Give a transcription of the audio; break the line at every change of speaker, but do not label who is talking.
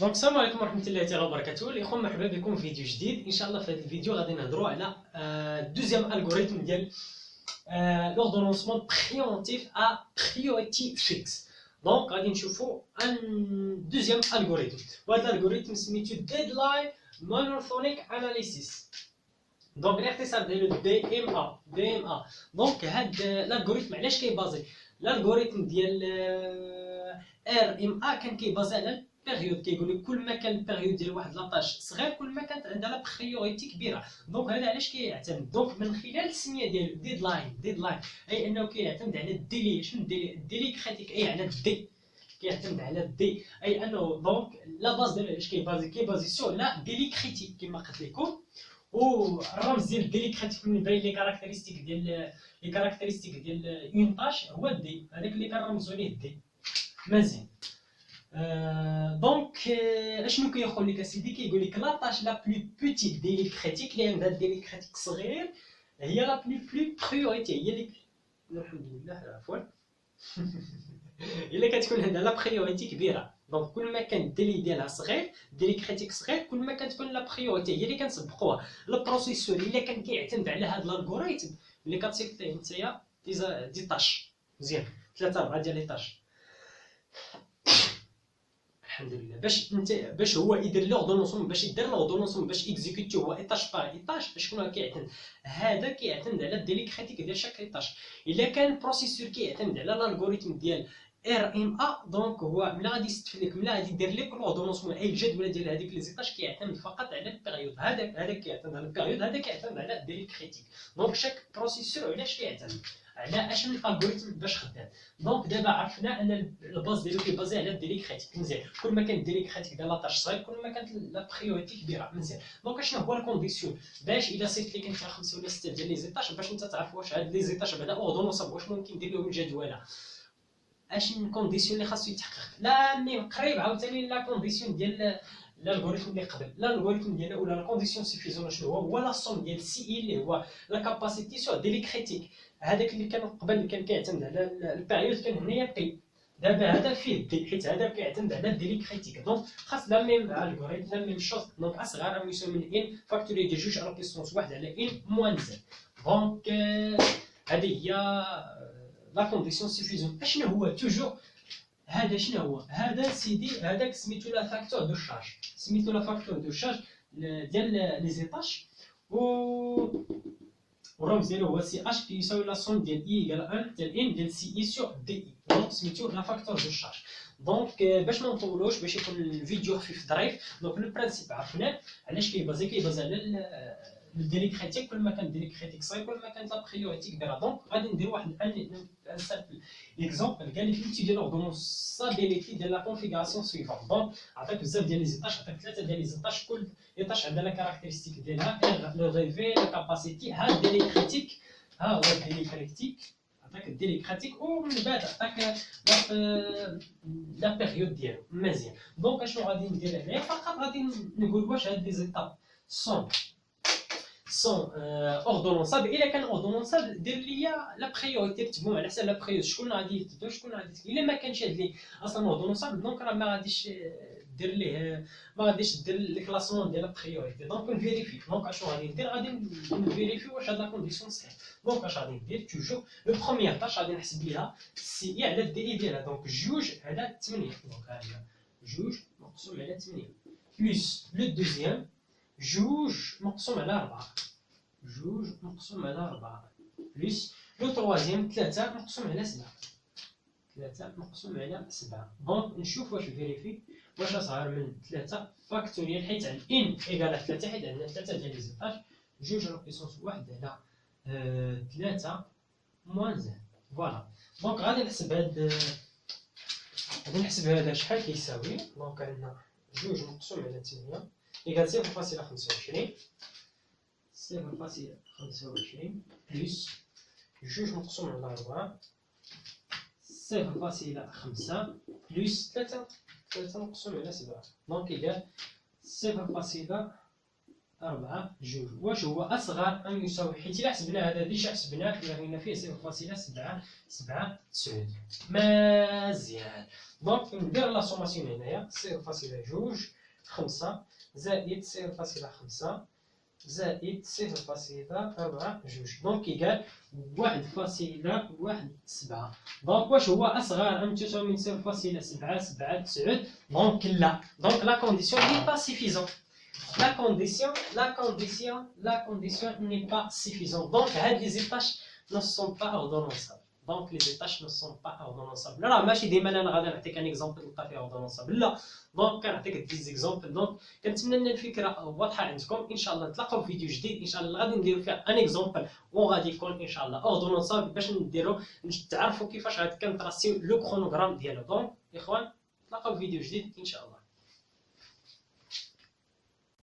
دونك السلام عليكم ورحمه الله تعالى وبركاته. الاخوان مرحبا بكم في فيديو جديد. ان شاء الله في هذا الفيديو غادي نهضروا على دوزيام الغوريثم ديال لوردونونسمون بريونتيف ا بريوريتي فيكس. دونك غادي نشوفوا ان دوزيام الغوريثم، وهذا الالغوريثم سميتو ديدلاين مونوثونيك اناليسيس. دونك الاختصار ديالو دي ام ا. دونك هاد الالغوريثم علاش كيبازي؟ الالغوريثم ديال ار ام ا كان كيبازي على بيريود، كيقول لك كل ما كان البيريود ديال واحد لاطاج صغير كل ما كانت عندها لا بريوريتي كبيره. دونك هذا علاش كيعتمد؟ دونك من خلال السميه ديالو ديدلاين اي انه كيعتمد على الديلي. شنو الديلي كريتيك؟ اي على الدي، كيعتمد على الدي، اي انه دونك لا باز ديالو علاش كيبازي سور لا ديلي كريتيك كما قلت لكم. والرمز ديال الديلي كريتيك من بين لي كاركتيرستيك ديال اون طاش هو الدي، هذاك اللي كنرمزوا ليه الدي. مزيان. دونك اشنو كيقول لك اسيدي؟ كيقول لك لا طاش لا بلو بوتيت ديلي كريتيك اللي عندها الديلي كريتيك صغير هي لا بلو بريوريتي، هي اللي الحمد لله عفوا الا كتكون عندها لا بريوريتي كبيره. دونك كل ما كان الديلي ديالها صغير، الديلي كريتيك صغير، كل ما كتكون لا بريوريتي هي اللي كنسبقوها. البروسيسور الا كان كيعتمد على هذا الالغوريثم اللي كتسيكتيه نتايا دي طاش. مزيان، 3 4 ديال لي طاش الحمد لله. باش هو يدير لوردونونسمون، باش يدير لوردونونسمون، باش اكزيكوتي هو ايطاج باغ ايطاج، شكون كيعتمد؟ هذا كيعتمد على الديلي كريتيك ديال شاك ايطاج. الا كان البروسيسور كيعتمد على الالغوريثم ديال ار ام ا، دونك هو ملي غادي يستفد لك، ملي غادي يدير لك لوردونونسمون اي الجدوله ديال هذيك لي زيطاج كيعتمد فقط على البيريود. هذا كيعتمد على البيريود، هذا كيعتمد على الديلي كريتيك. دونك شاك بروسيسور علاش كيعتمد على اشنو الالغوريثم باش خدام. دونك دابا عرفنا ان الباز ديالو كيبازي على الديلي كريتيك. مزيان، كل ما كان الديلي كريتيك ديال لاطاج صغير كل ما كانت لا بريوريتي كبيره. مزيان، دونك اشنو هو الكونديسيون باش الا صيفط لك انت 5 ولا 6 ديال لي زيطاج باش انت تعرف واش هاد لي زيطاج بعدا اوردونونسابل، واش ممكن دير لهم الجدوله؟ اشنو الكونديسيون اللي خاصو يتحقق؟ لا ميم قريب عاوتاني لا كونديسيون ديال الالغوريثم اللي قبل. الالغوريثم ديالو ولا لا كونديسيون سيفيزون شنو هو لا سوم ديال سي اي اللي هو لا كاباسيتي سو ديلي كريتيك. هذاك اللي كان قبل اللي كان كيعتمد على البيريود كان هنايا بي، دابا هذا فيه دي حيت هذا كيعتمد على الديلي كريتيك. دونك خاص لا ميم الغوريثم لا ميم شوز. دونك اصغر يساوي من ان فاكتوري ديال 2 على بيسونس 1 على ان موان زد. دونك هذه هي لا كونديسيون سيفيزون. اشنو هو توجور هذا؟ شنو هو هذا سيدي؟ هذاك سميتو لا فاكتور دو شارج، سميتو لا فاكتور دو شارج ديال لي زيطاج. والرمز ديالو هو سي اش كيساوي لا سوم ديال اي ايكال 1 ديال ان ديال سي اي سور دي اي. دونك سميتو لا فاكتور دو شارج. دونك باش ما نطولوش، باش يكون الفيديو خفيف ظريف، دونك لو برانسيپ عرفناه علاش كيبازي على الديلي كريتيك. كل ما كان الديلي كريتيك صغير كل ما كانت لا بريوريتي كبيره. دونك غادي ندير واحد ان سامبل اكزومبل. قال لك لوتي ديال لوردونونسابيليتي ديال لا كونفيغوراسيون سويفون. دونك عطاك بزاف ديال لي زيطاج، عطاك 3 ديال لي زيطاج، كل ايطاج عندها لا كاركتيرستيك ديالها، لو ريفي، لا كاباسيتي. ها الديلي كريتيك، ها هو الديلي كريتيك، عطاك الديلي كريتيك، ومن بعد عطاك لا بيريود ديالو. مزيان، دونك اشنو غادي ندير هنايا؟ فقط غادي نقول واش هاد لي زيطاب سون اوردونونسابل. الا كان اوردونونسابل دير ليا لا بريوريتي، كتبهم على حساب لا بريوريتي، شكون غادي يكتبو شكون غادي يكتب. الا ما كانش هاد لي اصلا اوردونونسابل دونك راه ما غاديش دير ليه، ما غاديش دير الكلاسمون ديال لا بريوريتي. دونك نفيريفي. دونك اشنو غادي ندير؟ غادي نفيريفي واش هاد لا كونديسيون صحيح. دونك اش غادي ندير؟ توجور لو بروميير طاش غادي نحسب ليها سي اي على دي اي ديالها. دونك 2 على 8، دونك ها هي 2 مقسوم على 8 بلس لو دوزيام 2 مقسوم على 4، 2 مقسوم على 4 بلس لو تروازيام 3 مقسوم على 7، 3 مقسوم على 7. دونك نشوف واش فيريفي واش اصغر من 3 فاكتوريال، حيت ان ايكال 3، حيت عندنا 3 ديال لي زيطاج، 2 على بيسونس 1 على 3 موان زد. فوالا، دونك غادي نحسب هذا شحال كيساوي. دونك عندنا 2 مقسوم على 8 ايكال 0.25، 0.25 بلس 2 مقسوم على 4 0.5 بلس 3 مقسوم على 7، دونك إيكال 0.4 4 جوج. واش هو أصغر أم يساوي؟ حيت إلا حسبنا هذا ديجا حسبناه لقينا فيه 0.779. مزيان. دونك ندير لا سوماسيون هنايا 0.2 زائد 0.5 زائد 0.4 جوج. دونك يقال 1.17. دونك واش هو أصغر أم تساوي من 0.779؟ دونك لا. دونك لا كونديسيون ني با سيفيزون. La condition n'est pas suffisante. Donc, les étages ne sont pas ordonnançables. Donc, les étages ne sont pas ordonnançables. Là, ماشي ديما انا غادي نعطيك ان اكزامبل نلقى فيه اوردونونسابل، لا. دونك كنعطيك ديز اكزامبل. دونك كنتمنى ان الفكره واضحه عندكم. ان شاء الله نتلاقاو في فيديو جديد ان شاء الله غادي نديرو فيه ان اكزامبل وغادي يكون ان شاء الله اوردونونسابل باش نديرو تعرفوا كيفاش غادي كنتراسيو لو كرونوغرام ديالو. دونك اخوان نتلاقاو في فيديو جديد ان شاء الله.